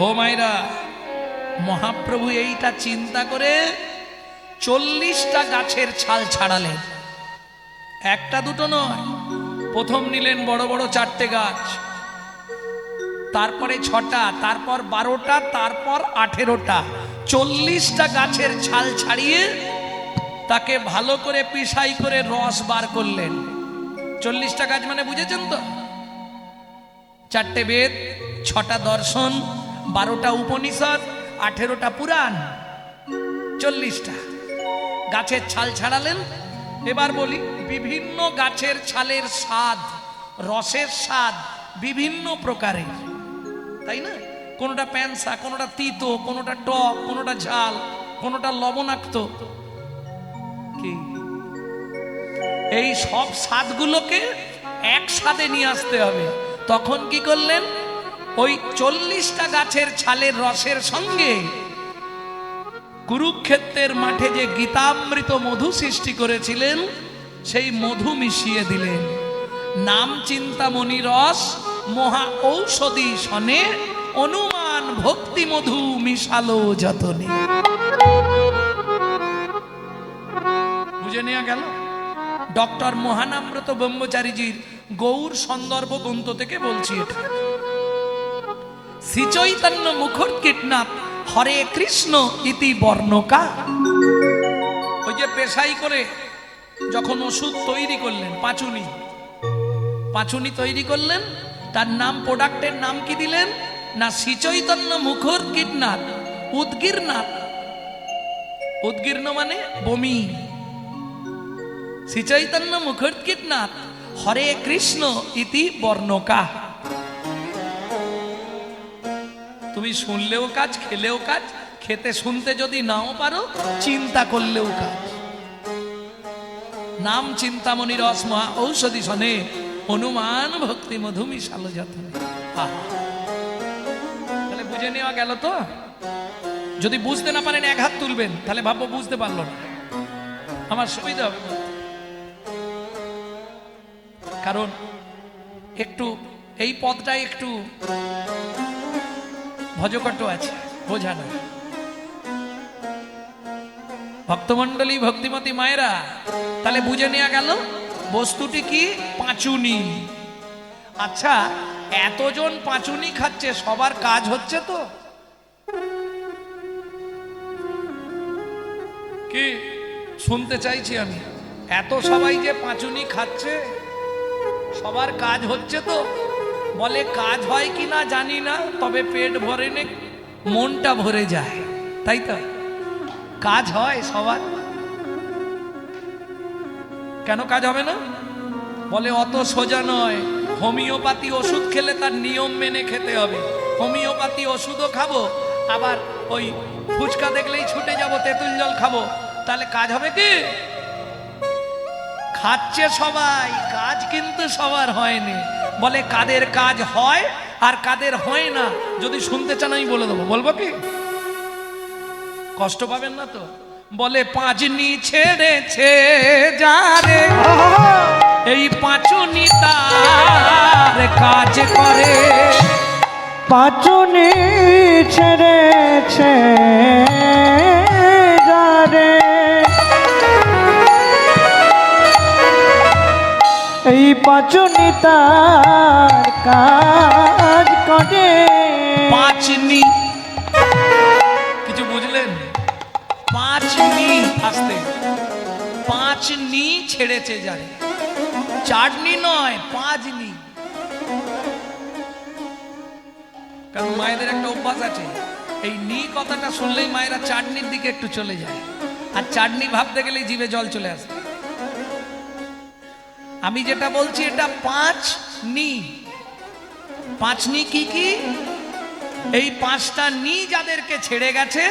ও মাইরা, মহাপ্রভু এইটা চিন্তা করে 40টা গাছের ছাল ছাড়ালেন। একটা দুটো নয়, প্রথম নিলেন বড় বড় 4টে গাছ, তারপরে 6টা, তারপর 12টা, তারপর 18টা। 40টা গাছের ছাল ছাড়িয়ে তাকে ভালো করে পিষাই করে রস বার করলেন। 40টা গাছ মানে বুঝেছেন তো? 4টে বেদ, 6টা দর্শন, 12টা উপনিষদ, 18টা পুরাণ, 40টা গাছের ছাল ছাড়ালেন। এবার বলি, বিভিন্ন গাছের ছালের স্বাদ, রসের স্বাদ বিভিন্ন প্রকারের, তাই না? কোনোটা প্যানসা, কোনোটা তিতো, কোনোটা টক, কোনোটা ঝাল, কোনোটা লবণাক্ত। কি এই সব স্বাদগুলোকে একসাথে নিয়ে আসতে হবে। তখন কি করলেন? ওই 40টা গাছের ছালের রসের সঙ্গে কুরুক্ষেত্রের মাঠে যে গীতামৃত মধু সৃষ্টি করেছিলেন সেই মধু মিশিয়ে দিলেন। নাম চিন্তামণি রস মহা ঔষধি শনে, অনুমান ভক্তি মধু মিশালো যতনে। বুঝে নেওয়া গেল? ডক্টর মহানামব্রত ব্রহ্মচারীজির গৌর সন্দর্ভ গ্রন্থ থেকে বলছি এটা। শ্রী চৈতন্য মুখর কীটনাথ হরে কৃষ্ণ ইতি বর্ণকা। ওই যে পেশাই করে যখন ওষুধ তৈরি করলেন, পাঁচুনি তৈরি করলেন, তার নাম, প্রোডাক্টের নাম কি দিলেন না? শ্রী চৈতন্য মুখর কীটনাথ উদ্গীরনাথ। উদ্গীর্ণ মানে বমি। শ্রী চৈতন্য মুখর কীটনাথ হরে কৃষ্ণ ইতি বর্ণকা। তুমি শুনলেও কাজ, খেলেও কাজ, খেতে শুনতে যদি নাও পারো, চিন্তা করলেও কাজ। নাম চিন্তামণি রস মহা ঔষধি শনে, অনুমান ভক্তি মধু মিশালো যতনে। তাহলে বুঝে নেওয়া গেল তো? যদি বুঝতে না পারেন 1 হাত তুলবেন, তাহলে ভাববো বুঝতে পারলো না, আমার সুবিধা হবে। কারণ একটু এই পদটা একটু ভজকট আছে, বোঝা না। ভক্তমন্ডলী, ভক্তিমতী মায়েরা, তাহলে বুঝে নেওয়া গেল বস্তুটি কি? পাঁচুনি। আচ্ছা, এতজন পাঁচুনি খাচ্ছে, সবার কাজ হচ্ছে তো? কি শুনতে চাইছি আমি, এত সবাই যে পাঁচুনি খাচ্ছে, সবার কাজ হচ্ছে তো? বলে কাজ হয় কিনা জানি না, তবে পেট ভরে নে, মনটা ভরে যায়, তাই তো? কাজ হয় সবার। কেন কাজ হবে না? বলে অত সোজা নয়। হোমিওপ্যাথি ওষুধ খেলে তার নিয়ম মেনে খেতে হবে। হোমিওপ্যাথি ওষুধও খাবো, আবার ওই ফুচকা দেখলেই ছুটে যাব, তেঁতুল জল খাবো, তাহলে কাজ হবে কি? খাচ্ছে সবাই, কাজ কিন্তু সবার হয়নি। বলে কাদের কাজ হয় আর কাদের হয় না, যদি শুনতে চান আমি বলে দেবো। বলবো কি? কষ্ট পাবেন না তো? বলে পাঁচনি ছেড়েছে যারে, এই পাঁচুনি তার কাজ করে। পাঁচুনি ছেড়েছে যারে, এই পাঁচুনি তার কাজ করে। পাঁচনি, কিছু বুঝলেন? পাঁচনি, আসতে, পাঁচনি ছেড়েছে যারে, চাটনি নয়, পাঁচনি। কারণ মায়েদের একটা অভ্যাস আছে, এই নি কথাটা শুনলেই মায়েরা চাটনির দিকে একটু চলে যায়, আর চাটনি ভাবতে গেলেই জিভে জল চলে আসে। আমি যেটা বলছি এটা পাঁচনি। পাঁচনি কি কি? এই 5টা নি যাদেরকে ছেড়ে গেছে,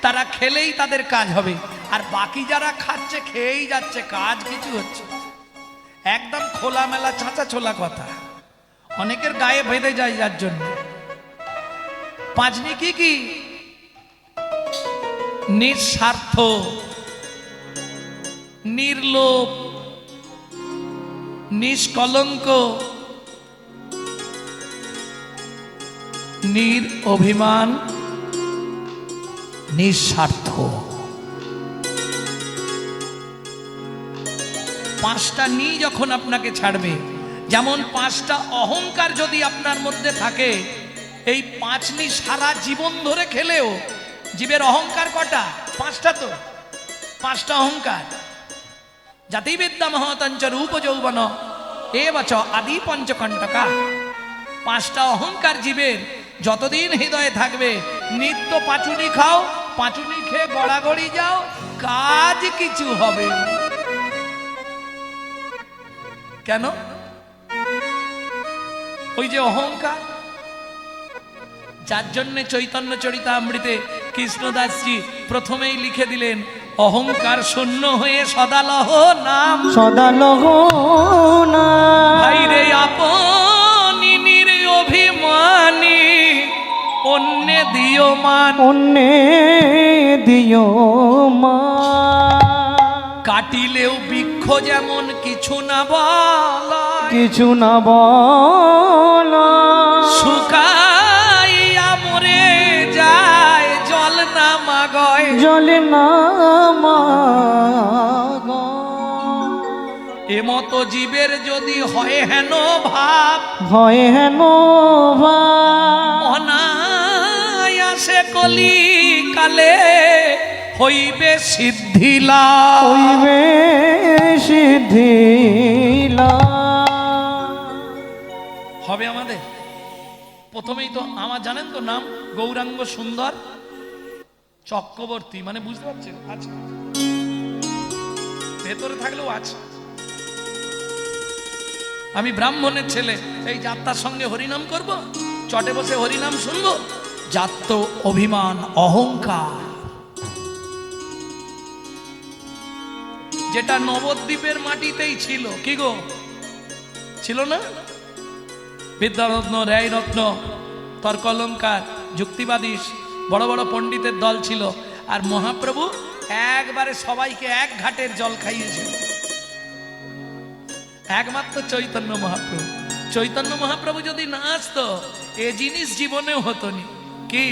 তারা খেলেই তাদের কাজ হবে, আর বাকি যারা খাচ্ছে খেয়েই যাচ্ছে, কাজ কিছু হচ্ছে। একদম খোলামেলা চাঁচা ছোলা কথা, অনেকের গায়ে বেঁধে যায় যার জন্য। পাঁচনি কি কি? নিঃস্বার্থ, নির্লোভ, নিষ্কলঙ্ক, অভিমান, নিঃস্বার্থ। পাঁচটা নি যখন আপনাকে ছাড়বে, যেমন পাঁচটা অহংকার যদি আপনার মধ্যে থাকে, এই পাঁচ নি সারা জীবন ধরে খেলেও জীবের অহংকার কটা? পাঁচটা তো, পাঁচটা অহংকার। জাতি বিদ্যা মহতঞ্চ রূপ যৌবন এ বচ আদি পঞ্চকণ্টকা। পাঁচটা অহংকার জীবের যতদিন হৃদয়ে থাকবে, নিত্য পাঁচুনি খাও, পাঁচুনি খেয়ে গড়াগড়ি যাও, কাজ কিছু হবে না। কেন? ওই যে অহংকার, যার জন্যে চৈতন্য চরিতামৃতে কৃষ্ণদাসজি প্রথমেই লিখে দিলেন, অহংকার শূন্য হয়ে সদালহ নাম, সদালহ নাম। ভাইরে আপনি অভিমানী, অন্যে দিও মান, অন্যে দিও মান। কাটিলেও বৃক্ষ যেমন কিছু না বলা, কিছু না বল, শুকাইয়া মরে যায় জল না মাগয়, জলে না মাগ। এমতো জীবের যদি হয় হেন ভাব, হয় হেন ভাব, অনায়াসে কলি কালে হইবে সিদ্ধিলাভ। হইবে সিদ্ধি হবে আমাদের। প্রথমেই তো আমার জানেন তো নাম গৌরাঙ্গ সুন্দর চক্রবর্তী, মানে বুঝতে পারছেন, আছে ভেতরে থাকলেও আছে। আমি ব্রাহ্মণের ছেলে, এই যাত্রার সঙ্গে হরিনাম করব, চটে বসে হরিনাম শুনবো, যাত্র অভিমান অহংকার, যেটা নবদ্বীপের মাটিতেই ছিল। কি গো, ছিল না? বিদ্যারত্ন, রায়রত্ন, তর্কলঙ্কার, যুক্তিবাদী বড় বড় পণ্ডিতের দল ছিল। আর মহাপ্রভু একবারে সবাইকে এক ঘাটের জল খাইয়েছিল, একমাত্র চৈতন্য মহাপ্রভু। চৈতন্য মহাপ্রভু যদি না আসতো, এ জিনিস জীবনেও হতো নি। কি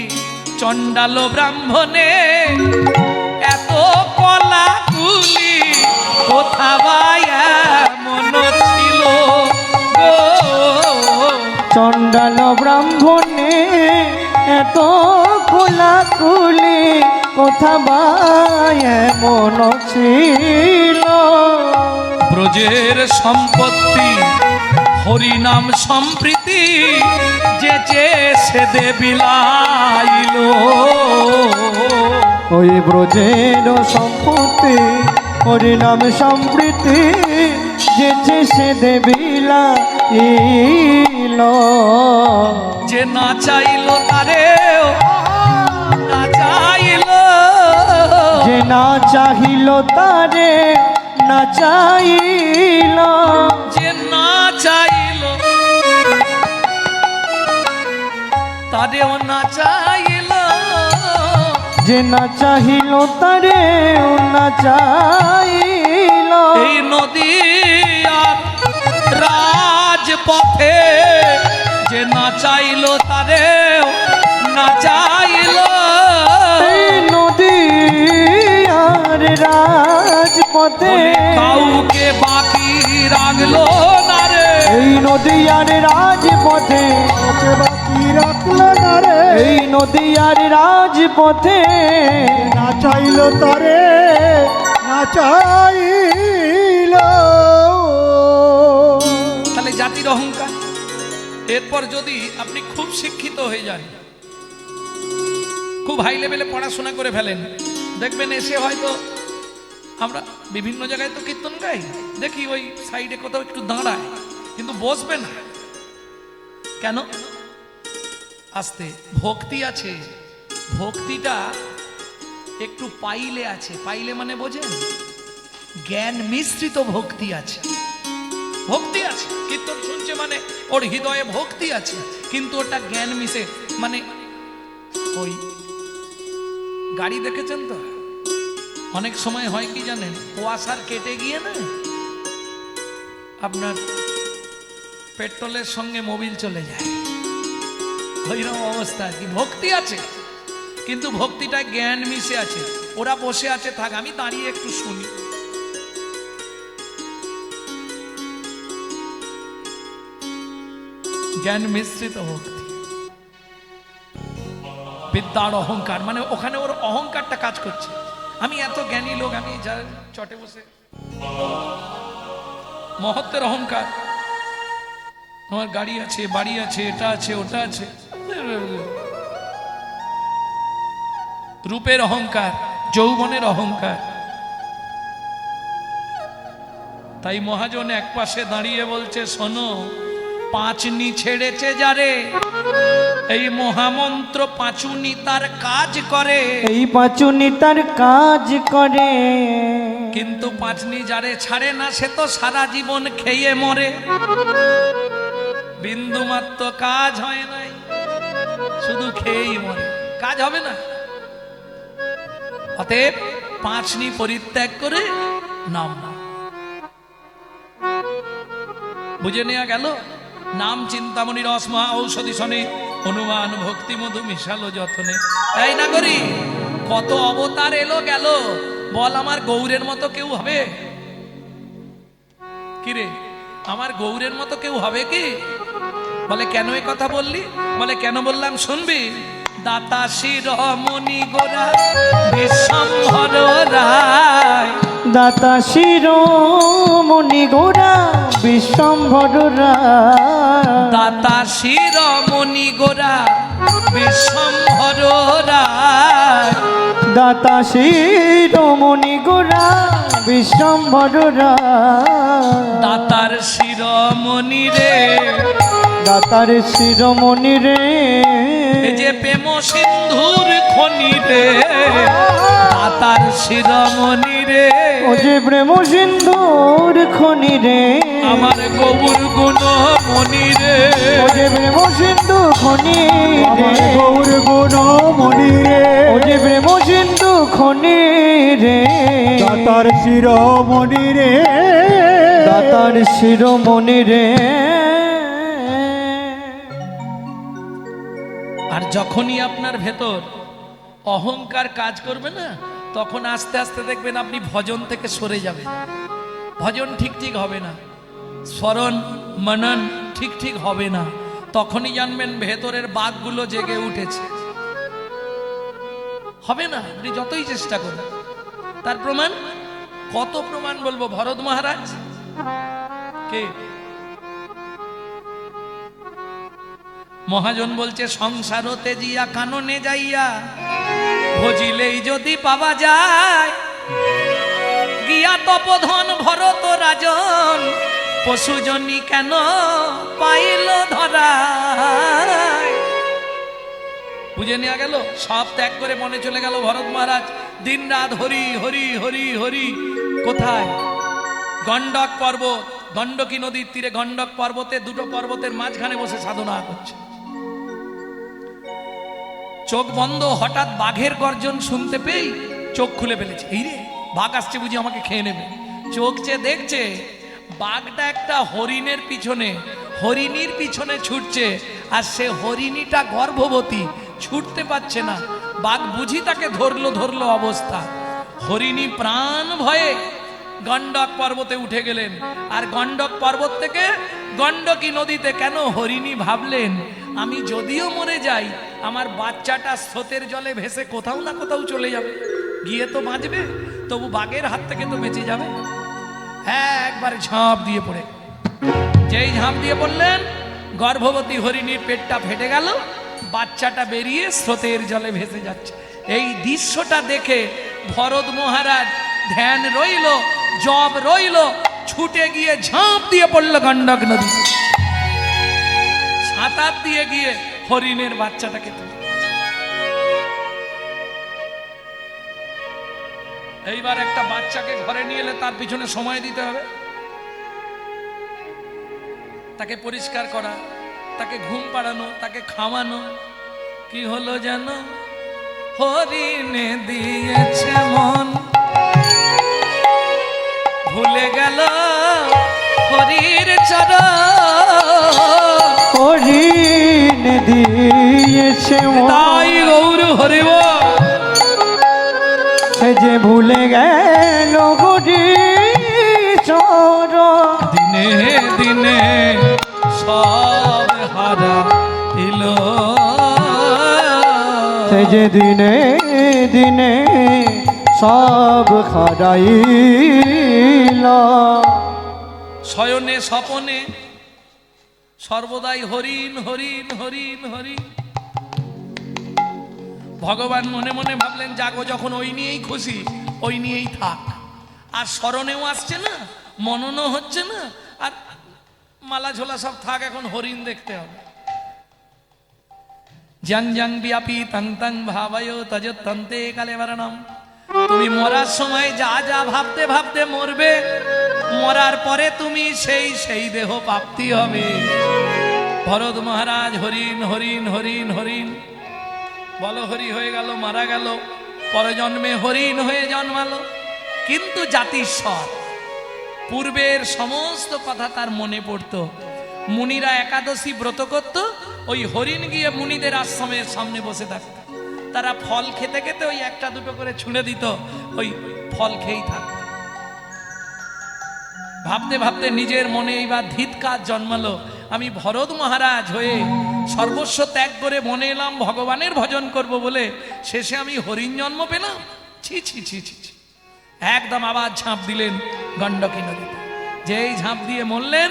চণ্ডাল ব্রাহ্মণে এত কলা কুলি, কোথা মন ছিল গো। চণ্ডাল ব্রাহ্মণে এত কোলাকুলি, কোথা মন ছিল। ব্রজের সম্পত্তি হরিনাম সম্প্রীতি, যে সে দেবিলাইল। ওই ব্রজের সম্পত্তি হরিনাম সম্প্রীতি, যে সে দেবিলা ইল। যে না চাইল তারে না চাইল, যে না চাহিল তারে না চাইল, যে না চাইল তারেও না চাইল, যে না চাহিল তারে না চাইল। এই নদী আর রাজপথে যে না চাইল তারেও না চাইল। এই নদী আর রাজপথে কাউকে বাকি রাখলো না রে, এই নদী আর রাজপথে বাকি রাখলো না রে। এই নদী আর রাজপথে না চাইল তারে না চাইল। তাহলে জাতির অহংকার। এরপর যদি আপনি খুব শিক্ষিত হয়ে যান, খুব হাই লেভেলে পড়াশোনা করে ফেলেন, দেখবেন এসে হয়তো আমরা বিভিন্ন জায়গায় তো কীর্তন গাই, দেখি ওই সাইডে কোথাও একটু দাঁড়ায়, কিন্তু বসবে না। কেন? আস্তে ভক্তি আছে, ভক্তিটা একটু পাইলে আছে। পাইলে মানে বোঝেন, জ্ঞান মিশ্রিত ভক্তি আছে। ভক্তি আছে, কীর্তন শুনছে মানে ওর হৃদয়ে ভক্তি আছে, কিন্তু ওটা জ্ঞান মিশে। মানে ওই গাড়ি দেখেছেন তো, অনেক সময় হয় কি জানেন, ওয়াশার কেটে গিয়ে না আপনার পেট্রোলের সঙ্গে মোবিল চলে যায়। ওইরকম অবস্থা আর কি। ভক্তি আছে কিন্তু ভক্তিটা জ্ঞান মিশে আছে। ওরা বসে আছে, থাক আমি দাঁড়িয়ে একটু শুনি। জ্ঞান মিশ্রিত ভক্তি, বিদ্যার অহংকার, মানে ওখানে ওর অহংকারটা কাজ করছে। আমি এত জ্ঞানী লোক, আমি চটে বসে মহত্বের অহংকার, আমার গাড়ি আছে, বাড়ি আছে, এটা আছে, ওটা আছে, রূপের অহংকার, যৌবনের অহংকার। তাই মহাজন এক পাশে দাঁড়িয়ে বলছে, শোনো, পাঁচনি ছেড়েছে যারে, এই মহামন্ত্র পাঁচুনি তার কাজ করে, এই পাঁচুনি তার কাজ করে, কিন্তু পাঁচনি যারে ছাড়ে না সে তো সারা জীবন খেয়ে মরে, বিন্দু মাত্র কাজ হয় নাই, শুধু খেয়েই মরে, কাজ হবে না। অতএব পাঁচনি পরিত্যাগ করে নাম নাম। বুঝে নেওয়া গেল? নাম চিন্তামণি রস মহা ঔষধি শনে, হনুমান ভক্তি মধু মিশালো যতনে। এই নাগরী, কত অবতার এলো গেল, বল আমার গৌরের মতো কেউ হবে? কিরে, আমার গৌরের মতো কেউ হবে কি? বলে কেন এই কথা বললি? বলে কেন বললাম শুনবি। দাতা শিরোমণি গোরা বিশ্বম্ভর রায়, দাতা শিরোমণি গোরা বিশ্বম্ভর রায়, দাতা শিরোমণি গোরা বিশ্বম্ভর রায়, দাতা শিরোমণি গোরা বিশ্বম্ভর রায়, দাতার শিরোমণি রে, দাতার শিরোমণি রে, এ যে প্রেম সিন্ধুর খনি রে, দাতার শিরোমণি রে, ও যে প্রেম সিন্ধুর খনি রে, আমার গৌর গুণ মনি রে, ও যে প্রেম সিন্ধু খনি রে, গৌর গুণ মণি রে, ও যে প্রেম সিন্ধু খনি রে, দাতার শিরোমণি রে, দাতার শিরোমণি রে। আর যখনই আপনার ভেতর অহংকার কাজ করবে না, তখন আস্তে আস্তে দেখবেন আপনি ভজন থেকে সরে যাবেন, ভজন ঠিক ঠিক হবে না, স্মরণ মনন ঠিক ঠিক হবে না, তখনই জানবেন ভেতরের বাঘগুলো জেগে উঠেছে। হবে না আপনি যতই চেষ্টা করেন। তার প্রমাণ, কত প্রমাণ বলবো। ভরত মহারাজ কে? মহাজন বলছে, সংসার তেজিয়া কাননে যাইয়া, ভজিলেই যদি পাওয়া যায়, গিয়া তপধন ভরত রাজন, পশুজনী কেন পাইল ধরা। বুঝে নেওয়া গেল? সব ত্যাগ করে মনে চলে গেল ভরত মহারাজ দিন রাত হরি হরি হরি হরি। কোথায়? গণ্ডক পর্বত, গণ্ডকী নদীর তীরে গণ্ডক পর্বতে, দুটো পর্বতের মাঝখানে বসে সাধনা করছে। চোখ বন্ধ, হঠাৎ বাঘের গর্জন শুনতে পেয়ে চোখ খুলে ফেলেছে। এই রে, বাঘ আসছে বুঝি, আমাকে খেয়ে নেবে। চোখ চেয়ে দেখছে বাঘটা একটা হরিণের পিছনে, হরিণীর পিছনে ছুটছে, আর সে হরিণীটা গর্ভবতী, ছুটতে পারছে না। বাঘ বুঝি তাকে ধরলো অবস্থা। হরিণী প্রাণ ভয়ে গণ্ডক পর্বতে উঠে গেলেন, আর গণ্ডক পর্বত থেকে গণ্ডকী নদীতে। কেন? হরিণী ভাবলেন, আমি যদিও মরে যাই, আমার বাচ্চাটা স্রোতের জলে ভেসে কোথাও না কোথাও চলে যাবে, গিয়ে তো বাঁচবে, তবু বাঘের হাত থেকে তো বেঁচে যাবে। হ্যাঁ, একবার ঝাঁপ দিয়ে পড়ে, যেই ঝাঁপ দিয়ে পড়লেন, গর্ভবতী হরিণীর পেটটা ফেটে গেল, বাচ্চাটা বেরিয়ে স্রোতের জলে ভেসে যাচ্ছে। এই দৃশ্যটা দেখে ভরত মহারাজ ধ্যান রইল, জব রইল, ছুটে গিয়ে ঝাঁপ দিয়ে পড়ল গণ্ডক নদী, সাঁতার দিয়ে গিয়ে হরিণের বাচ্চাটাকে তুলে। এইবার একটা বাচ্চাকে ঘরে নিয়ে এলে তার পিছনে সময় দিতে হবে, তাকে পরিষ্কার করা, তাকে ঘুম পাড়ানো, তাকে খাওয়ানো। কি হলো জানো? হরিণে দিয়েছে মন, ভুলে গেল হরির চরণ, হরিণ দিয়ে সে তাই গৌর হরিব সে যে ভুলে গেল হরিচর দিনে দিনে সব হারা দিল সে যে দিনে দিনে সব খারাইল শয়নে স্বপনে সর্বদাই হরিণ হরিণ হরিণ হরিণ। ভগবান মনে মনে ভাবলেন জাগো যখন ওই নিয়েই খুশি ওই নিয়েই থাক, আর স্মরণেও আসছে না, মননও হচ্ছে না, আর মালা ঝোলা সব থাক, এখন হরিণ দেখতে হবে। জং জং ব্যাপী তং তং ভাবয় তজ তন্তে কালে বরণম। তুমি মরার সময় যা যা ভাবতে ভাবতে মরবে, মরার পরে তুমি সেই সেই দেহ প্রাপ্তি হবে। ভরত মহারাজ হরিণ হরিণ হরিণ হরিণ বল হরি হয়ে গেল, মারা গেল, পরজন্মে হরিণ হয়ে জন্মালো। কিন্তু জাতিস্বর পূর্বের সমস্ত কথা তার মনে পড়তো। মুনিরা একাদশী ব্রত করত, ওই হরিণ গিয়ে মুনিদের আশ্রমের সামনে বসে থাকত। তারা ফল খেতে খেতে ওই একটা দুটো করে ছুঁড়ে দিত, ওই ফল খেয়েই থাকত। ভাবতে ভাবতে নিজের মনে এইবার ধিৎকার জন্মালো, আমি ভরত মহারাজ হয়ে সর্বস্ব ত্যাগ করে মনে এলাম ভগবানের ভজন করব বলে, শেষে আমি হরিণ জন্ম পেলাম। ছি ছি ছি ছি ছি। একদম আবার ঝাঁপ দিলেন গণ্ডকী নদীতে। যেই ঝাঁপ দিয়ে মরলেন,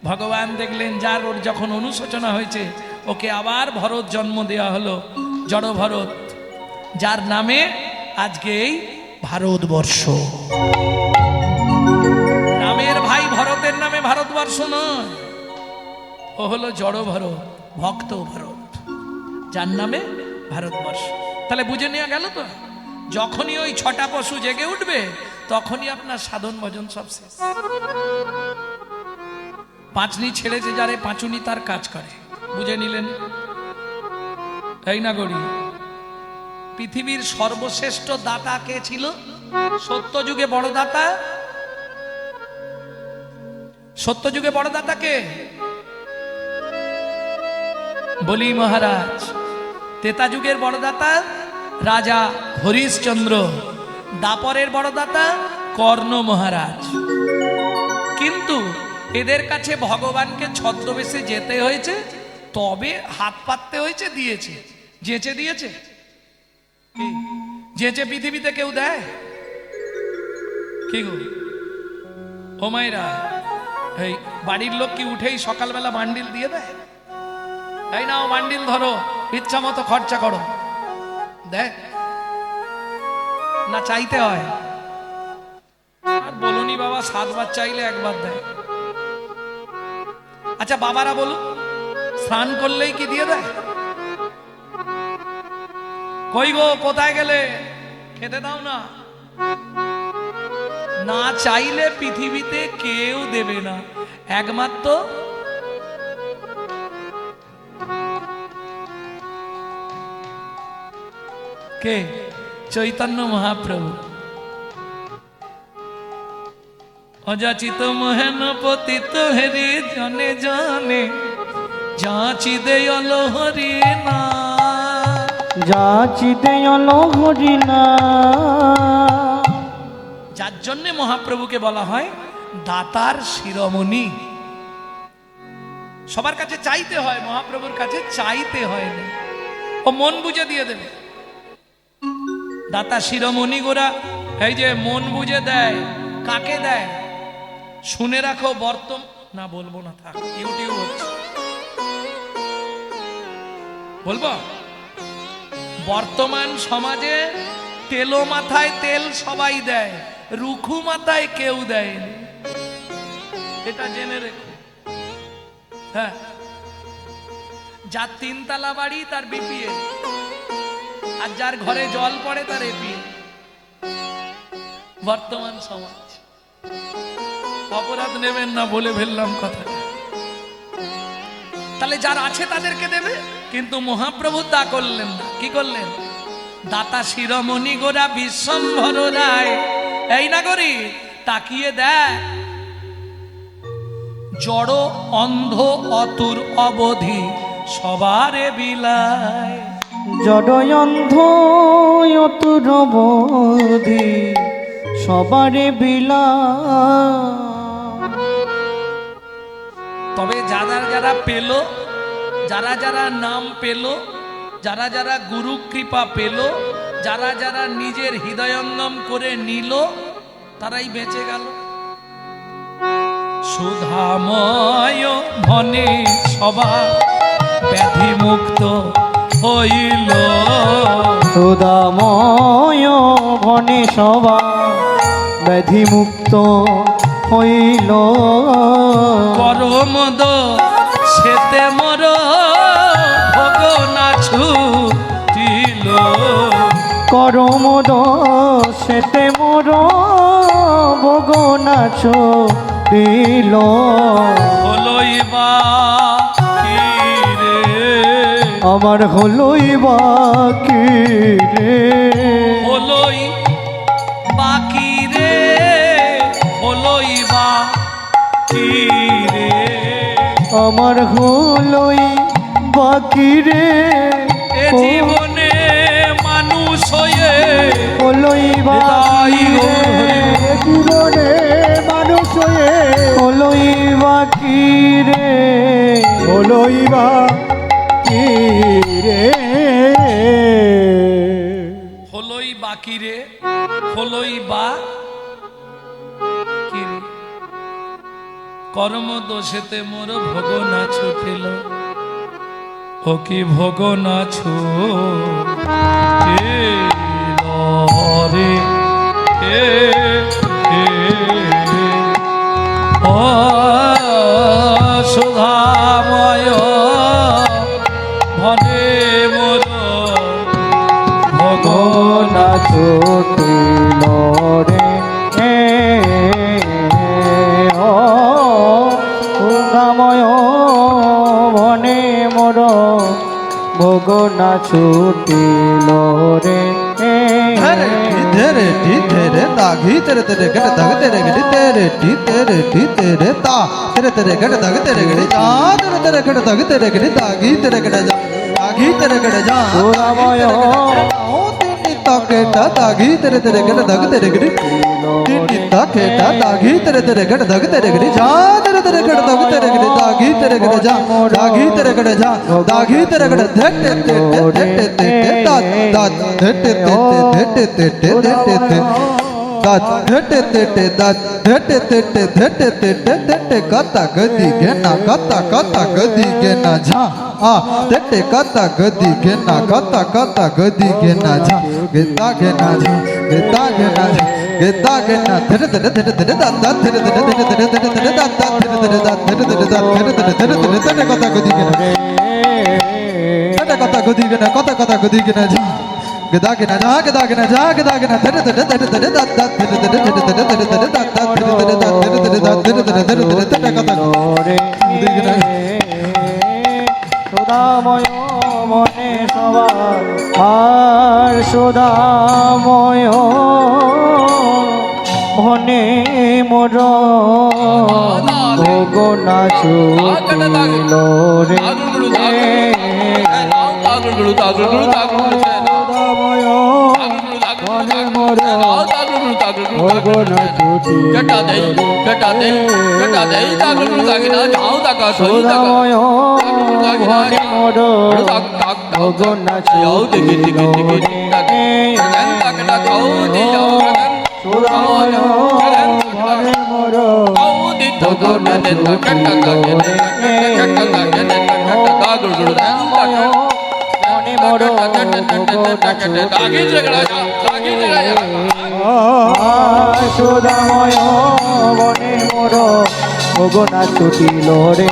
ভগবান দেখলেন যার ওর যখন অনুশোচনা হয়েছে, ওকে আবার ভরত জন্ম দেওয়া হলো, জড় ভরত, যার নামে আজকে এই ভারতবর্ষ। রামের ভাই ভরতের নামে ভারতবর্ষ নয়, ও হলো জড় ভরত, ভক্ত ভরত, যার নামে ভারতবর্ষ। তাহলে বুঝে নেওয়া গেল তো, যখনই ওই ছটা পশু জেগে উঠবে তখনই আপনার সাধন ভজন সব শেষ। পাঁচনি ছেড়েছে যারে, পাঁচুনি তার কাজ করে। বুঝে নিলেন? এই না গড়ি, পৃথিবীর সর্বশ্রেষ্ঠ দাতা কে ছিল? সত্যযুগে বড় দাতা, সত্যযুগে বড় দাতা কে? বলি মহারাজ। তেতা যুগের বড় দাতা রাজা হরিশ্চন্দ্র, দাপরের বড় দাতা কর্ণ মহারাজ। কিন্তু এদের কাছে ভগবানকে ছদ্মবেশে যেতে হয়েছে, তবে হাত পাততে হয়েছে, দিয়েছে, যেচে দিয়েছে। যেচে পৃথিবীতে কেউ দেয় কি গো? ও মায়েরা, এই বাড়ির লোক কি উঠেই সকালবেলা বান্ডিল দিয়ে দেয়? এই নাও বান্ডিল ধরো, ইচ্ছা মতো খরচা করো, দেয় না? চাইতে হয়। আর বলুনি বাবা, 7 বার চাইলে একবার দেয়। আচ্ছা বাবারা বলুন, স্নান করলেই কি দিয়ে দেয়? কই গো, কোথায় গেলে, খেতে দাও না। না চাইলে পৃথিবীতে কেউ দেবে না, একমাত্র কে? চৈতন্য মহাপ্রভু। অযাচিত মোহেন পতিত হেরি জনে জনে, যাচি দেয়ল হরি না, যাচি দেয়ল হরি না। যার জন্যে মহাপ্রভুকে বলা হয় দাতার শিরোমণি। সবার কাছে চাইতে হয়, মহাপ্রভুর কাছে চাইতে হয় না, ও মন বুঝে দিয়ে দেবে। দাতা শিরোমণি গোরা, এই যে মন বুঝে দেয়, কাকে দেয় শুনে রাখো। না বলবো না, থাক, ইউটিউব হচ্ছে, বলবো। বর্তমান সমাজে তেলো মাথায় তেল সবাই দেয়, রুখু মাথায় কেউ দেয়নি, এটা জেনে রেখো। হ্যাঁ, যার 3 তলা বাড়ি তার বিপিএল, আর যার ঘরে জল পড়ে তার এপিএল। বর্তমান সমাজ। অপরাধ নেবেন না, বলে ফেললাম কথা। তাহলে যার আছে তাদেরকে দেবে, কিন্তু মহাপ্রভু তা করলেন না। কি করলেন? দাতা শিরোমণি গোরা বিশ্বম্ভর রায়, এই না করি তাকিয়ে দেয়, জড় অন্ধ অতুর অবধি সবারে বিলায়। জড়য়ন্ধ অতুরবধি সবারে বিলা। তবে যারা যারা পেল, যারা যারা নাম পেল, যারা যারা গুরু কৃপা পেল, যারা যারা নিজের হৃদয়ঙ্গম করে নিল, তারাই বেঁচে গেল। সুধাময় মনে সবার ব্যাধি মুক্ত হইল। সুদাময় ভনে সবা ব্যাধি মুক্ত হইল। করমদ সেতে মর ভগনা ছুটিল। করমদ সেতে মোর ভগনাছ দিল। হলই বা কি রে, আমার হলই বাকি রে। হলই বাকি রে, হলই বা কি রে। আমার হলই বাকি রে। এ জীবনে মানুষ হয়ে হলই বাকি রে। জীবনে মানুষ হয়ে হলই বাকি রে। হলোই বা কি রে। হলই বাকি রে, হলই বা কি রে। কর্ম দোষেতে মোর ভোগ না ছুটিল। ও কি ভোগ না ছুটিল রে। ও সুধাময় ভনে মোর ভোগ না ছুটিল রে। ও সুনাময় বনে মোর ভোগ না ছুটিল রে। तेरे टी तेरे दागी तेरे तेरे गट दग तेरे गट तेरे टी तेरे ता तेरे तेरे गट दग तेरे गट जा तेरे तेरे गट दग तेरे गट दागी तेरे गट जा दागी तेरे गट जा সুরাময় ओ तेरी ताकेटा दागी तेरे तेरे गट दग तेरे गट तेरी ताकेटा दागी तेरे तेरे गट दग तेरे गट जा तेरे तेरे गट दग तेरे गट दागी तेरे गट जा दागी तेरे गट जा दागी तेरे गट धट धट धट ता ता धट धट धट धट दात धटे तेटे दात धटे तेटे धटे तेटे धटे कता गदी गेना कता कता गदी गेना झा आ धटे कता गदी गेना कता कता गदी गेना झा गेता गेना झा गेता गेना झा गेता गेना धरे धरे धरे धरे दात दात धरे धरे धरे धरे धरे धरे दात दात धरे धरे दात धरे धरे दात धरे धरे धरे धरे धरे कता गदी गेना धटे कता गदी गेना कता कता गदी गेना झा गदा के ना जा गदा के ना जा गदा के ना धरे धरे धरे धरे दात दात धरे धरे धरे धरे धरे धरे दात दात धरे धरे दात धरे धरे दात धरे धरे धरे धरे धरे कता রে। সুদাময় মনে সবার আর সুদাময় মনে মোর ভোগ না ছুটিল রে। সুদাময় মনে মোর ভোগ না ছুটিল রে। সুদাময় মনে মোর ভোগ না ছুটিল রে। মনে মোর সুদাময় মনে মোর ভোগ না ছুটিল রে।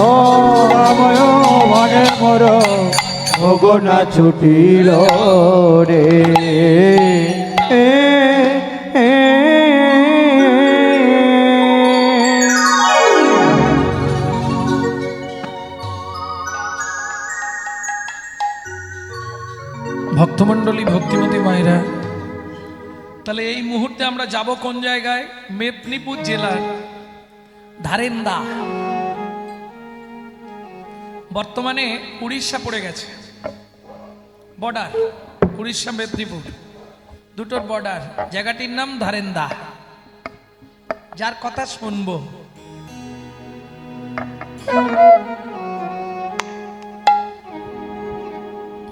ও রাময় মনে মোর ভোগ না ছুটিল রে। ভক্তমণ্ডলী, ভক্তিমতী মায়েরা, তাহলে এই মুহূর্তে আমরা যাব কোন জায়গায়? মেদিনীপুর জেলার ধারেন্দা বর্তমানে উড়িষ্যা পড়ে গেছে, বর্ডার উড়িষ্যা মেদিনীপুর দুটোর বর্ডার। জায়গাটির নাম ধারেন্দা, যার কথা শুনবো।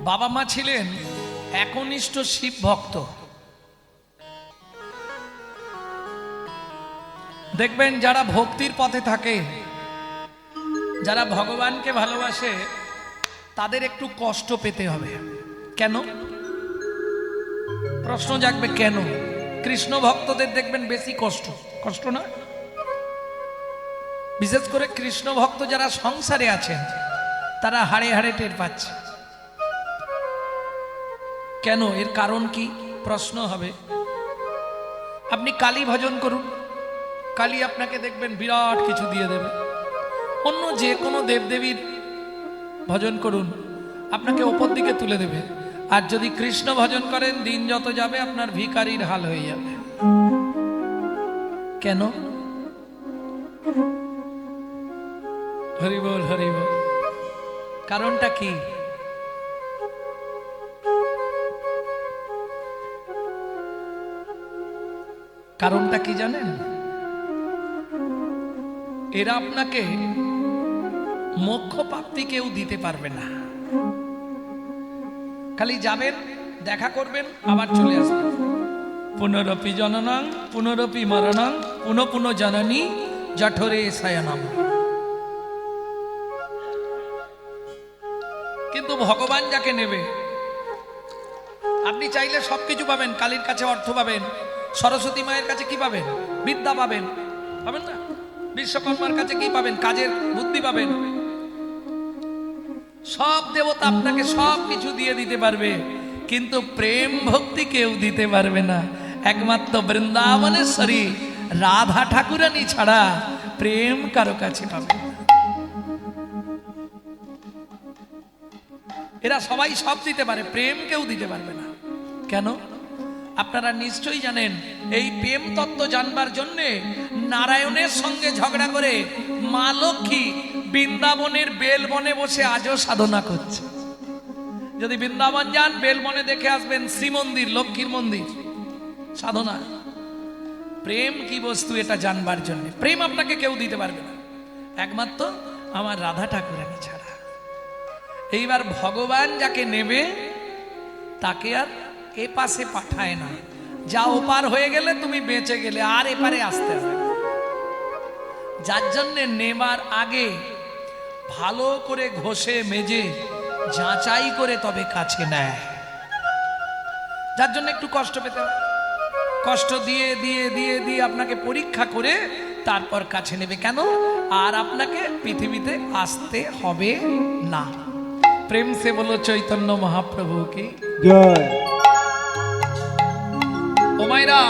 বাবা মা ছিলেন একনিষ্ঠ শিব ভক্ত। দেখবেন যারা ভক্তির পথে থাকে, যারা ভগবানকে ভালোবাসে, তাদের একটু কষ্ট পেতে হবে। কেন? প্রশ্ন জাগবে কেন? কৃষ্ণ ভক্তদের দেখবেন বেশি কষ্ট, কষ্ট না? বিশেষ করে কৃষ্ণ ভক্ত যারা সংসারে আছেন, তারা হাড়ে হাড়ে টের পাচ্ছে। কেন? এর কারণ কি? প্রশ্ন হবে। আপনি কালী ভজন করুন, কালী আপনাকে দেখবেন বিরাট কিছু দিয়ে দেবে। অন্য যে কোনো দেবদেবীর ভজন করুন, আপনাকে ওপর দিকে তুলে দেবে। আর যদি কৃষ্ণ ভজন করেন, দিন যত যাবে আপনার ভিখারির হাল হয়ে যাবে। কেন? হরি বল, হরি বল। কারণটা কি? কারণটা কি জানেন? এরা আপনাকে মোক্ষ প্রাপ্তি কেউ দিতে পারবে না। খালি যাবেন, দেখা করবেন, আবার চলে আসবেন। পুনরপি জননং পুনরপি মরণং পুনঃ পুনঃ জননী জঠরে শয়নম। কিন্তু ভগবান যাকে নেবে, আপনি চাইলে সবকিছু পাবেন। কালীর কাছে অর্থ পাবেন, সরস্বতী মায়ের কাছে কি পাবেন? বিদ্যা পাবেন, পাবেন না? বিশ্বকর্মার কাছে কি পাবেন? কাজের বুদ্ধি পাবেন। সব দেবতা আপনাকে সব কিছু দিয়ে দিতে পারবে, কিন্তু প্রেম ভক্তি কেউ দিতে পারবে না। একমাত্র বৃন্দাবনেশ্বরী রাধা ঠাকুরানী ছাড়া প্রেম কারো কাছে পাবে না। এরা সবাই সব দিতে পারে, প্রেম কেউ দিতে পারবে না। কেন? আপনারা নিশ্চয়ই জানেন, এই প্রেম তত্ত্ব জানবার জন্যে নারায়ণের সঙ্গে ঝগড়া করে মা লক্ষ্মী বৃন্দাবনের বেলবনে বসে আজও সাধনা করছে। যদি বৃন্দাবন যান, বেলবনে দেখে আসবেন শ্রীমন্দির, লক্ষ্মীর মন্দির, সাধনা। প্রেম কি বস্তু এটা জানবার জন্য প্রেম আপনাকে কেউ দিতে পারবে না, একমাত্র আমার রাধা ঠাকুরানী ছাড়া। এইবার ভগবান যাকে নেবে, তাকে আর এ পাশে পাঠায় না। যা ওপার হয়ে গেলে তুমি বেঁচে গেলে, আর এপারে আসতে হবে। যার জন্যে নেবার আগে ভালো করে ঘষে মেজে যাচাই করে তবে কাছে নেয়। যার জন্য একটু কষ্ট পেতে হবে। কষ্ট দিয়ে দিয়ে দিয়ে দিয়ে আপনাকে পরীক্ষা করে তারপর কাছে নেবে। কেন? আর আপনাকে পৃথিবীতে আসতে হবে না। প্রেম সে বলো চৈতন্য মহাপ্রভু কি জয়। ও মায়েরা,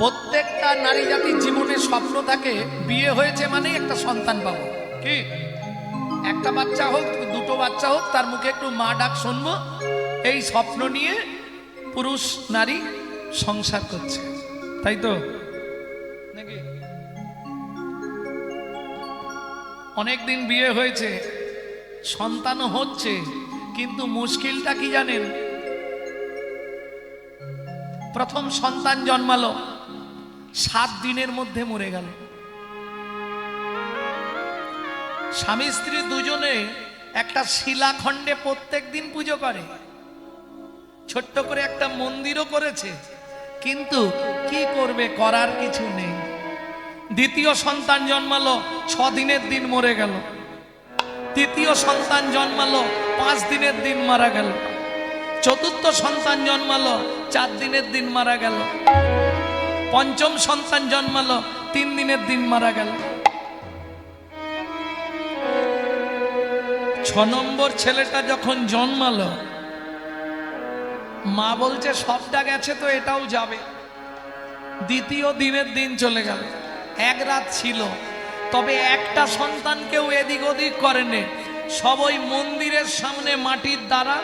প্রত্যেকটা নারী জাতির জীবনে স্বপ্ন থাকে, বিয়ে হয়েছে মানে একটা সন্তান পাবো। কি? একটা বাচ্চা হোক, দুটো বাচ্চা হোক, তার মুখে একটু মা ডাক শুনবো, এই স্বপ্ন নিয়ে পুরুষ নারী সংসার করছে, তাই তো নাকি? অনেকদিন বিয়ে হয়েছে, সন্তানও হচ্ছে, কিন্তু মুশকিলটা কি জানেন? প্রথম সন্তান জন্মালো, 7 দিনের মধ্যে মরে গেল। স্বামী স্ত্রী দুজনে একটা শিলাখণ্ডে প্রত্যেক দিন পুজো করে, ছোট্ট করে একটা মন্দিরও করেছে, কিন্তু কি করবে, করার কিছু নেই। দ্বিতীয় সন্তান জন্মালো, 6 দিনের দিন মরে গেল। তৃতীয় সন্তান জন্মালো, 5 দিনের দিন মারা গেল। চতুর্থ সন্তান জন্মালো, 4 দিনের দিন মারা গেল। পঞ্চম সন্তান জন্মালো, 3 দিনের দিন মারা গেল। 6 নম্বর ছেলেটা যখন জন্মালো, মা বলছে সবটা গেছে তো এটাও যাবে। দ্বিতীয় দিনের দিন চলে গেল, 1 রাত ছিল। তবে একটা সন্তানকেও এদিক ওদিক করেনি, সব ওই মন্দিরের সামনে মাটির দ্বারা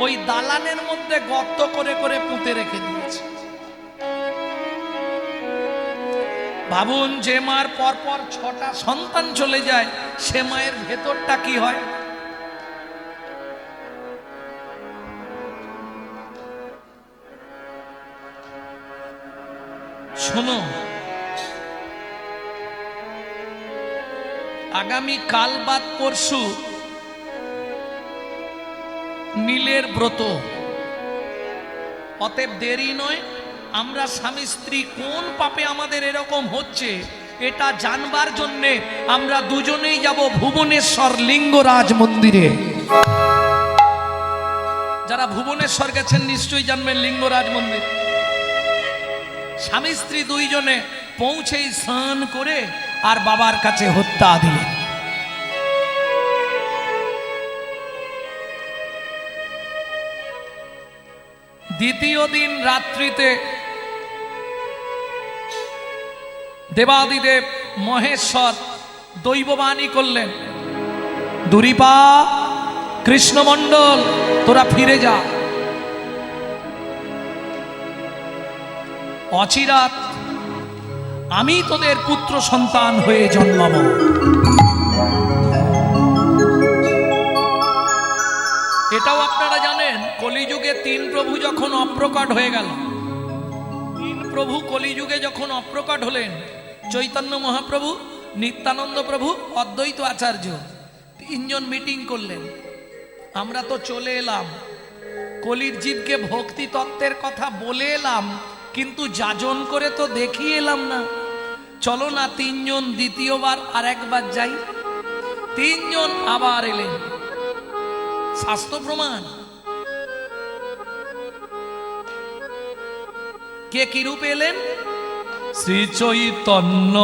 ওই দালানের মধ্যে গর্ত করে করে পুঁতে রেখে দিয়েছে। ভাবুন, যে মার পরপর 6টা সন্তান চলে যায়, সে মায়ের ভেতরটা কি হয়? শোনো, আগামী কাল বাদ পরশু নীলের ব্রত, অতএব দেরি নয়। আমরা স্বামী স্ত্রী কোন পাপে আমাদের এরকম হচ্ছে এটা জানবার জন্যে আমরা দুজনেই যাব ভুবনেশ্বর লিঙ্গরাজ মন্দিরে। যারা ভুবনেশ্বর গেছেন নিশ্চয়ই জানবেন লিঙ্গরাজ মন্দির। স্বামী স্ত্রী দুইজনে পৌঁছেই স্নান করে আর বাবার কাছে হত্যা দিলেন। দ্বিতীয় দিন রাত্রিতে দেবাদিদেব মহেশ্বর দৈববাণী করলেন, দুরিপা, কৃষ্ণমণ্ডল, তোরা ফিরে যা। অচিরাত আমি তোদের পুত্র সন্তান হয়ে জন্মাবো। এটাও আপনারা জানেন, কলিযুগে 3 প্রভু যখন অপ্রকট হয়ে গেল, 3 প্রভু কলিযুগে যখন অপ্রকট হলেন, চৈতন্য মহাপ্রভু, নিত্যানন্দ প্রভু, অদ্বৈত আচার্য, 3 জন মিটিং করলেন। আমরা তো চলে এলাম, কলির জীবকে ভক্তি তত্ত্বের কথা বলে এলাম, কিন্তু যাজন করে তো দেখিয়ে এলাম না। চলো না 3 জন দ্বিতীয়বার আর একবার যাই। 3 জন আবার এলেন, শাস্ত্র প্রমাণ। কে কি রূপে এলেন? শ্রী চৈতন্য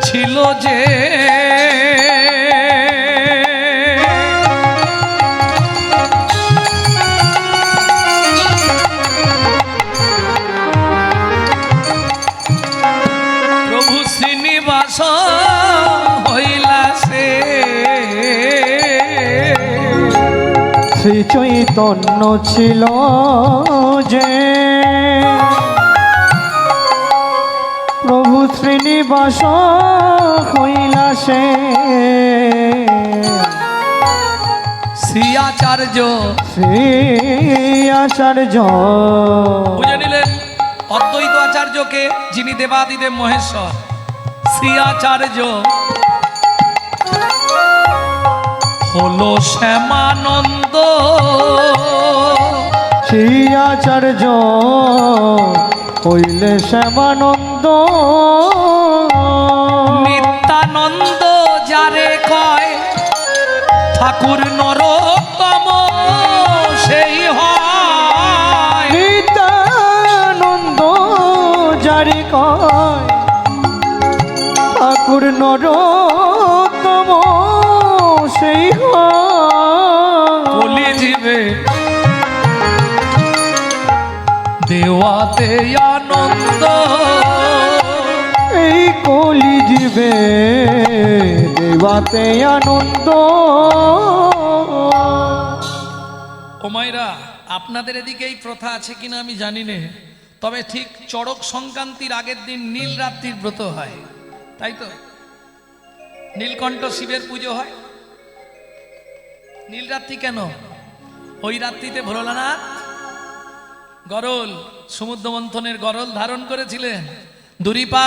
ছিল যে, প্রভু শ্রীনিবাস হইলা সে। শ্রী চৈতন্য ছিল যে, প্রভু শ্রীনিবাস হইলা সে। শ্রী আচার্য, শ্রী আচার্য, বুঝে নিলেন? অদ্বৈত আচার্যকে, যিনি দেবাদিদেব মহেশ্বর। শ্রী আচার্য হলো শ্যামানন্দ। শ্রী আচার্য হইলে শ্যামানন্দ। নিত্যানন্দ যারে কয় ঠাকুর নরোত্তম সেই হয়। নিত্যানন্দ যারে কয় ঠাকুর নরোত্তম সেই হয়। কলি জীবে দেওয়াতে আনন্দ। এই কলি জীবে দেওয়াতে আনন্দ। ও মায়েরা, আপনাদের এদিকে এই প্রথা আছে কিনা আমি জানি না, তবে ঠিক চড়ক সংক্রান্তির আগের দিন নীল রাত্রির ব্রত হয়, তাই তো? নীলকণ্ঠ শিবের পুজো হয়। নীল রাত্রি কেন? ওই রাত্রিতে ভোলানাথ গরল, সমুদ্র মন্থনের গরল ধারণ করেছিলেন। দুরিপা,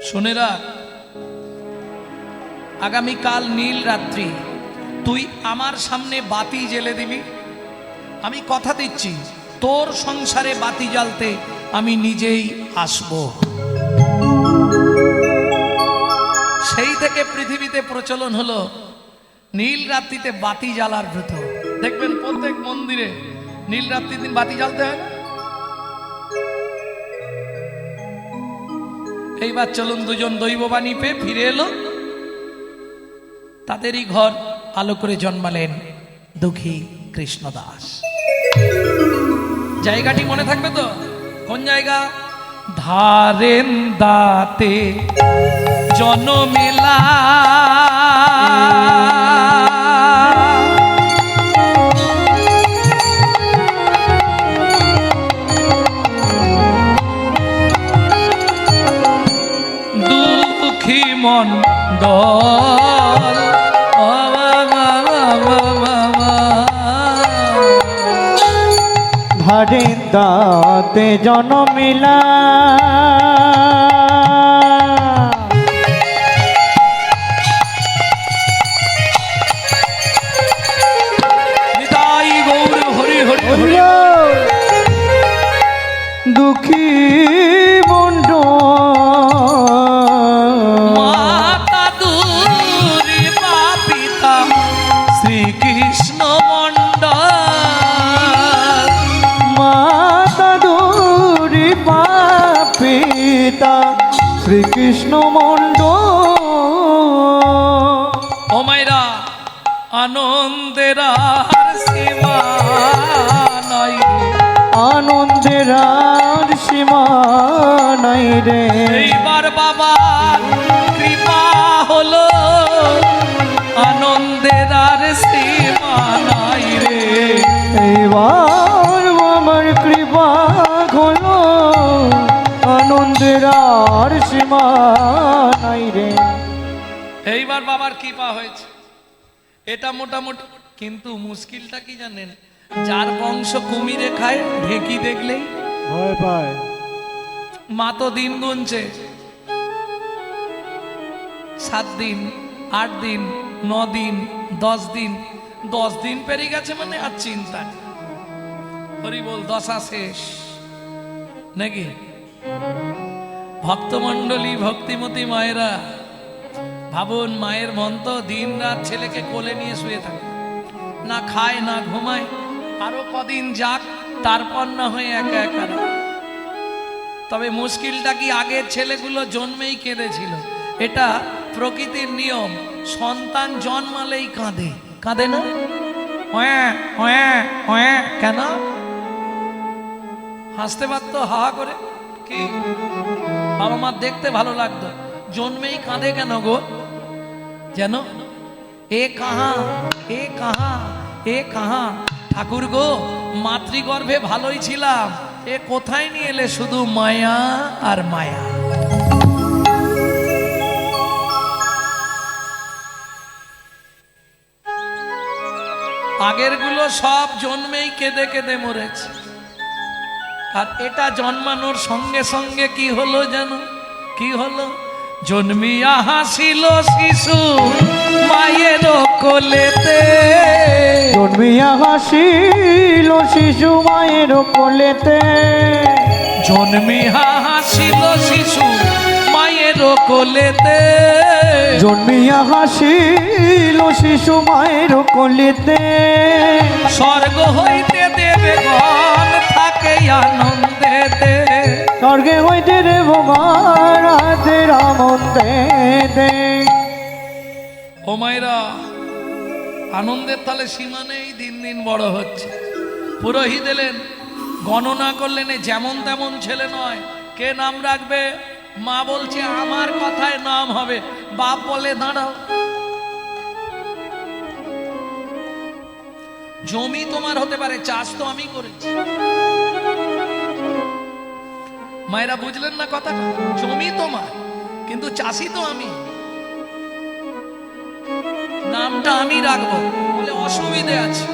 শুনেরা, আগামীকাল নীল রাত্রি তুই আমার সামনে বাতি জ্বেলে দিবি। আমি কথা দিচ্ছি, তোর সংসারে বাতি জ্বালতে আমি নিজেই আসব। সেই থেকে পৃথিবীতে প্রচলন হলো নীল রাত্রিতে বাতি জ্বালার ব্রত। দেখবেন প্রত্যেক মন্দিরে নীল রাত্রির দিন বাতি জ্বালতে হয়। এইবার চলুন, 2 জন দৈববাণী পেয়ে ফিরে এলো, তাদেরই ঘর আলো করে জন্মালেন দুঃখী কৃষ্ণদাস। জায়গাটি মনে থাকবে তো? কোন জায়গা? ধারেন দাতে জনমেলা তারে দাতে জনমিলা নিতাই গৌর হরি হরি হরি। দুঃখী মন্ড মাতা দুরি পিতা শ্রীকৃষ্ণ মণ্ডল। মাতা দূরি পিতা শ্রীকৃষ্ণ মন্ড ও মাইরা আনন্দের আর সীমা নাই রে। আনন্দের আর সীমা নাই রে এইবার বাবার কৃপা হলো আনন্দের আর সীমা নাই রে। এইবার আমার কৃপা হলো আনন্দের আর সীমা নাই রে এইবার বাবার কৃপা হয়েছে, এটা মোটামুটি। কিন্তু মুশকিলটা কি জানেন, যার বংশ কুমিরে খায় ঢেকি দেখলেই ভয় পায়। মা তো দিন গুনছে, 7 দিন 8 দিন 9 দিন 10 দিন, 10 দিন পেরিয়ে গেছে মানে আর চিন্তা নেই। হরি বল, দশা শেষ নাকি? ভক্তমণ্ডলী ভক্তিমতী মায়েরা ভাবুন, মায়ের মন তো দিন রাত ছেলেকে কোলে নিয়ে শুয়ে থাকে, না খায় না ঘুমায়। আরো কদিন যাক, তারপর না হয়ে একা একা। তবে মুশকিলটা কি, আগের ছেলেগুলো জন্মেই কেঁদেছিল। এটা প্রকৃতির নিয়ম, সন্তান জন্মালেই কাঁদে, কাঁদে না? কেন হাসতে পারতো হা হা করে? কি বাবা মা দেখতে ভালো লাগতো, জন্মেই কাঁদে কেন গো? যেন এ কাহা এ কাহা এ কাহা, ঠাকুর গো মাতৃগর্ভে ভালোই ছিলাম, এ কোথায় নিয়ে এলে শুধু মায়া আর মায়া। আগের গুলো সব জন্মেই কেঁদে কেঁদে মরেছে, আর এটা জন্মানোর সঙ্গে সঙ্গে কি হলো জানো? কি হলো? জন্মিয়া হাসিল শিশু মায়ের কোলেতে। জন্মিয়া হাসিল শিশু মায়ের কোলেতে। জন্মিয়া হাসিল শিশু মায়ের কোলেতে। জন্মিয়া হাসিল শিশু মায়ের কোলেতে। স্বর্গ হইতে দেবগণ থাকে আনন্দেতে। স্বর্গে হইতে রে ভগবান রাধের আনন্দেতে। ও মায়েরা, আনন্দের তালে সীমা নেই, দিন দিন বড় হচ্ছে। পুরোহিত এলেন, গণনা করলেন, যেমন তেমন ছেলে নয়, কে নাম রাখবে? মা বলছে আমার কথায় নাম হবে। বাপ বলে দাঁড়াও, জমি তোমার হতে পারে, চাষ তো আমি করেছি। মায়েরা বুঝলেন না কথাটা? জমি তোমার, কিন্তু চাষি তো আমি, নামটা আমি রাখবো। বলে অসুবিধে আছে।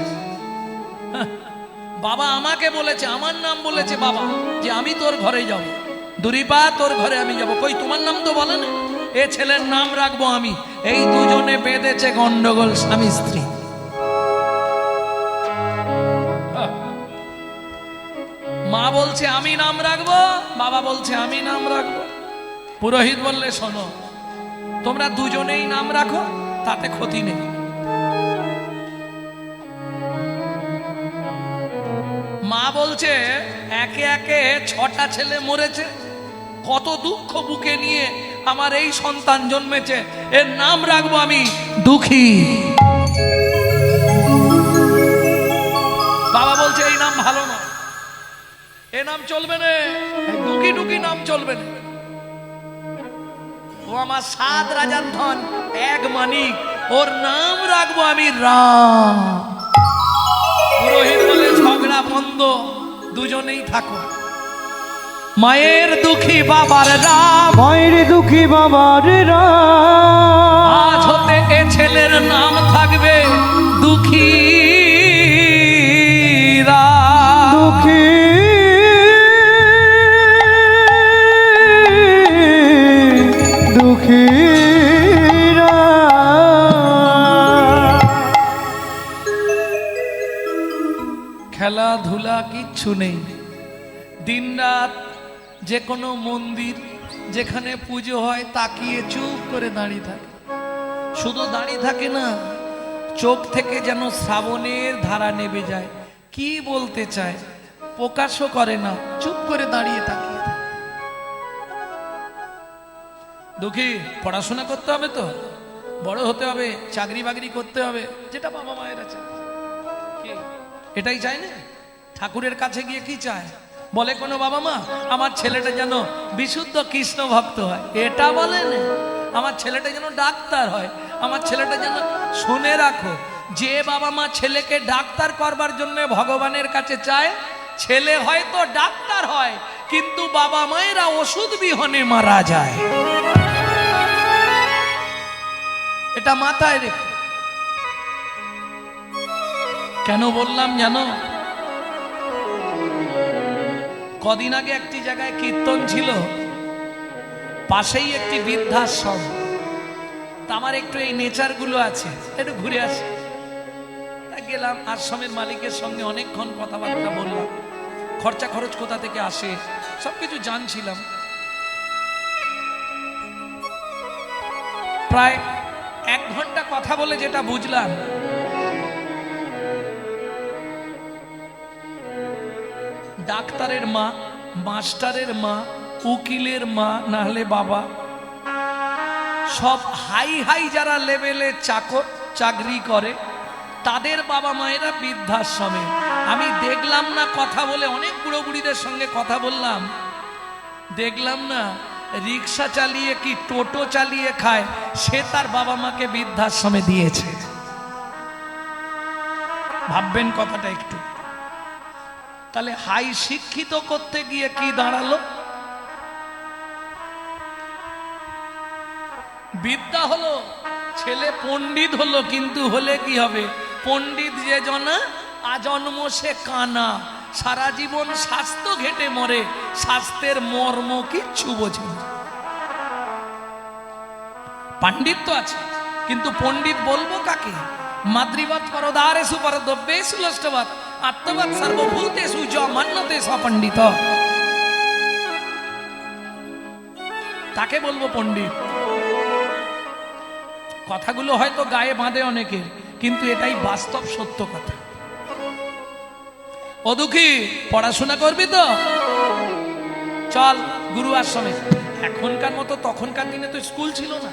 বাবা আমাকে বলেছে, আমার নাম বলেছে বাবা, যে আমি তোর ঘরে যাব, দুরিপা তোর ঘরে আমি যাব। কই তোমার নাম তো বলে না, এ ছেলের নাম রাখবো আমি। এই দুজনে বেঁধেছে গন্ডগোল, স্বামী স্ত্রী। মা বলছে আমি নাম রাখবো, বাবা বলছে আমি নাম রাখবো। পুরোহিত বললে শোনো, তোমরা দুজনেই নাম রাখো, তাতে ক্ষতি নেই। মা বলছে একে একে 6টা ছেলে মরেছে, কত দুঃখ বুকে নিয়ে আমার এই সন্তান জন্মেছে, এর নাম রাখবো আমি দুঃখী। বাবা বলছে এই নাম ভালো না, এ নাম চলবে না, দুঃখী টুকি নাম চলবে না। ও আমার 7 রাজার ধন, 1 মানিক, ওর নাম রাখবো আমি রাম। পুরোহিত বলে ঝগড়া বন্ধ, দুজনেই থাকো। মায়ের দুঃখী বাবার রাম, মায়ের দুঃখী বাবার রাম। আজ হতে এ ছেলের নাম থাকবে দুঃখী রাম। দুঃখী ধুলা কিচ্ছু নেই। দিনরাত যে কোনো মন্দির যেখানে পুজো হয় তাকিয়ে চুপ করে দাঁড়িয়ে থাকে। শুধু দাঁড়িয়ে থাকে না, চোখ থেকে যেন শ্রাবণের ধারা নেমে যায়। কি বলতে চায় প্রকাশও করে না, চুপ করে দাঁড়িয়ে থাকে। দুঃখী, পড়াশোনা করতে হবে তো, বড় হতে হবে, চাকরি বাকরি করতে হবে, যেটা বাবা মায়েরা চায়। কি এটাই চায় না? ঠাকুরের কাছে গিয়ে কি চায়? বলে কোনো বাবা মা আমার ছেলেটা যেন বিশুদ্ধ কৃষ্ণ ভক্ত হয়, এটা বলে না। আমার ছেলেটা যেন ডাক্তার হয়, আমার ছেলেটা যেন। শুনে রাখো, যে বাবা মা ছেলেকে ডাক্তার করবার জন্য ভগবানের কাছে চায়, ছেলে হয়তো ডাক্তার হয়, কিন্তু বাবা মায়েরা ওষুধ বিহনে মারা যায়। এটা মাথায় রেখো। কেন বললাম জানো? কদিন আগে একটি জায়গায় কীর্তন ছিল, পাশেই একটি বৃদ্ধাশ্রম। তা আমার একটু এই নেচারগুলো আছে, একটু ঘুরে আসি। গেলাম, আশ্রমের মালিকের সঙ্গে অনেকক্ষণ কথাবার্তা বললাম, খরচা খরচ কোথা থেকে আসে সবকিছু জানছিলাম। প্রায় 1 ঘন্টা কথা বলে যেটা বুঝলাম, ডাক্তারের মা, মাস্টারের মা, উকিলের মা, না হলে বাবা, সব হাই হাই যারা লেভেলে চাকরি করে, তাদের বাবা মায়েরা বৃদ্ধাশ্রমে। আমি দেখলাম না, কথা বলে অনেক বুড়ো বুড়িদের সঙ্গে কথা বললাম, দেখলাম না রিক্সা চালিয়ে কি টোটো চালিয়ে খায়, সে তার বাবা মাকে বৃদ্ধাশ্রমে দিয়েছে। ভাববেন কথাটা একটু। তাহলে হাই শিক্ষিত করতে গিয়ে কি দাঁড়ালো? বিদ্যা হলো, ছেলে পণ্ডিত হলো, কিন্তু হলে কি হবে? পণ্ডিত যে জনা আজন্ম সে কানা, সারা জীবন স্বাস্থ্য ঘেটে মরে, স্বাস্থ্যের মর্ম কিচ্ছু বোঝে না। পাণ্ডিত্য আছে, কিন্তু পণ্ডিত বলবো কাকে? মাতৃবাদ পরদারেষু পরদ্রব্যেষু লষ্টবাদ আত্মবাদ সর্বভূতেষু য মন্যতে স পণ্ডিত। তাকে বলবো পণ্ডিত। কথাগুলো হয়তো গায়ে বাঁধে অনেকের, কিন্তু এটাই বাস্তব সত্য কথা। ও দুঃখী, পড়াশোনা করবি তো চল গুরু আশ্রমে। এখনকার মতো তখনকার দিনে তো স্কুল ছিল না।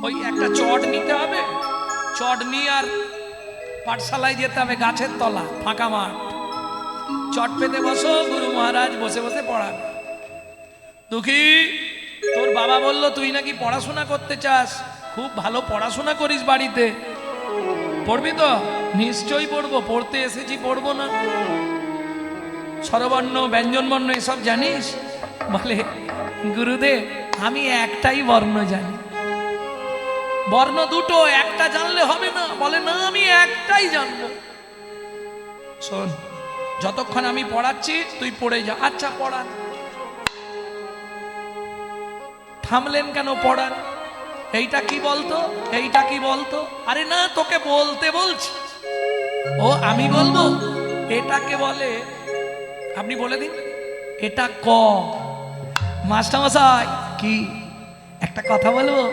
ওই একটা চট নিতে হবে, চট নিয়ে আর পাঠশালায় যেতে হবে, গাছের তলা, ফাঁকা মাঠ, চট পেতে বসো, গুরু মহারাজ বসে বসে পড়াবে। দুঃখী, তোর বাবা বললো তুই নাকি পড়াশোনা করতে চাস, খুব ভালো পড়াশোনা করিস বাড়িতে, পড়বি তো? নিশ্চয়ই পড়বো, পড়তে এসেছি, পড়বো না? স্বরবর্ণ ব্যঞ্জনবর্ণ এসব জানিস? বলে গুরুদেব আমি একটাই বর্ণ জানি। বর্ণ দুটো, একটা জানলে হবে না? বলে না, আমি একটাই জানবো। শোন, যতক্ষণ আমি পড়াচ্ছি তুই পড়ে যা। আচ্ছা পড়ান। থামলেন কেন পড়ান? এইটা কি বলতো, এইটা কি বলতো? আরে না, তোকে বলতে বলছি। ও আমি বলবো? এটাকে বলে, আপনি বলে দিন, এটা ক। মাস্টারমশাই কি একটা কথা বলবো?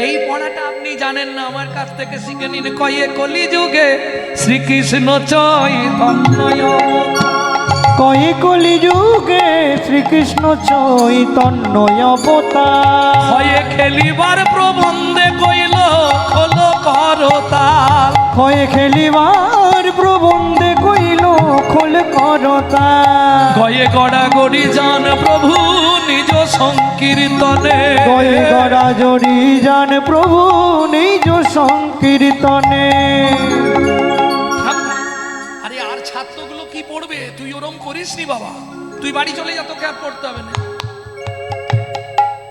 এই পড়াটা আপনি জানেন না, আমার কাছ থেকে শিখে নিন। কয়ে কলি যুগে শ্রীকৃষ্ণ চৈতন্য, কয়ে কলি যুগে শ্রীকৃষ্ণ চৈতন্য অবতার, হয়ে খেলিবার প্রবন্ধে কইল খোলো করতাল, হয়ে খেলিবার প্রবন্ধে কইল খোল করতাল, গয়ে গড়াগড়ি যান প্রভু নিজ সংকীর্তনে, গয়ে গড়াগড়ি যান প্রভু নিজ সংকীর্তনে। আরে আর ছাত্রগুলো কি পড়বে? তুই ওরম করিস নি বাবা, তুই বাড়ি চলে যা, তোকে আর পড়তে হবে না।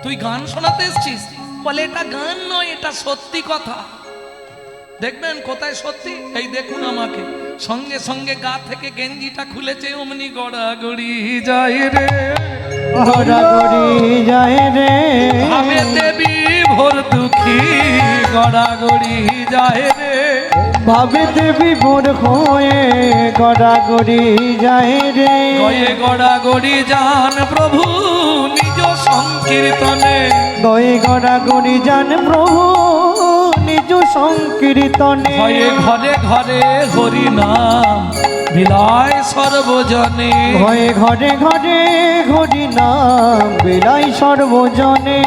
তুই গান শোনাতে এসছিস? বলে এটা গান নয়, এটা সত্যি কথা। দেখবেন কোথায় সত্যি, এই দেখুন আমাকে। সঙ্গে সঙ্গে গা থেকে গেঞ্জিটা খুলেছে, অমনি গড়াগড়ি যায় রে, গড়াগড়ি যায় রে, ভাবে দেবী ভোর দুঃখী, গড়াগড়ি যায় রে। ভাবেতে বিভোর হয়ে গড়াগড়ি যায় রে গয়ে গড়াগড়ি যান প্রভু নিজ সংকীর্তনে গয়ে গড়াগড়ি যান প্রভু নিজ সংকীর্তনে ভয়ে ঘরে ঘরে হরি নাম বিলায় সর্বজনে ভয়ে ঘরে ঘরে হরি নাম বিলাই সর্বজনে